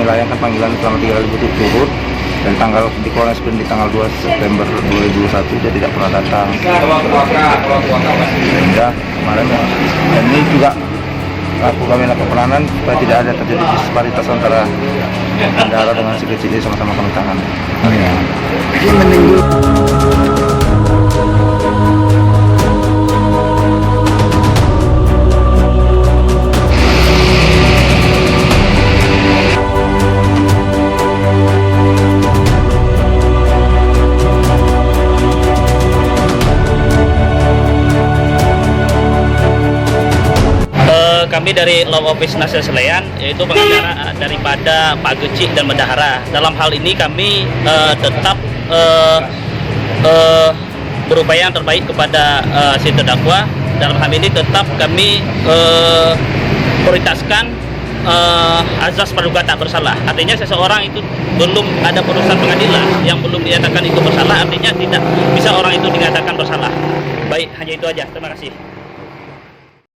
melayangkan panggilan selama 3 kali berturut-turut. Dan tanggal dikeluarkan sprint di tanggal 2 September 2021 dia tidak pernah datang. Sehingga kemarin dan ini juga kami lakukan penahanan supaya tidak ada terjadi disparitas antara bendahara dengan si kecil ini sama-sama kami tangani. Kami dari Law Office Nasional Seleian, yaitu pengacara daripada Pak Geci dan Bendahara. Dalam hal ini kami tetap berupaya yang terbaik kepada si terdakwa. Dalam hal ini tetap kami prioritaskan azas praduga tak bersalah. Artinya seseorang itu belum ada putusan pengadilan yang belum dinyatakan itu bersalah, artinya tidak bisa orang itu dinyatakan bersalah. Baik, hanya itu aja. Terima kasih.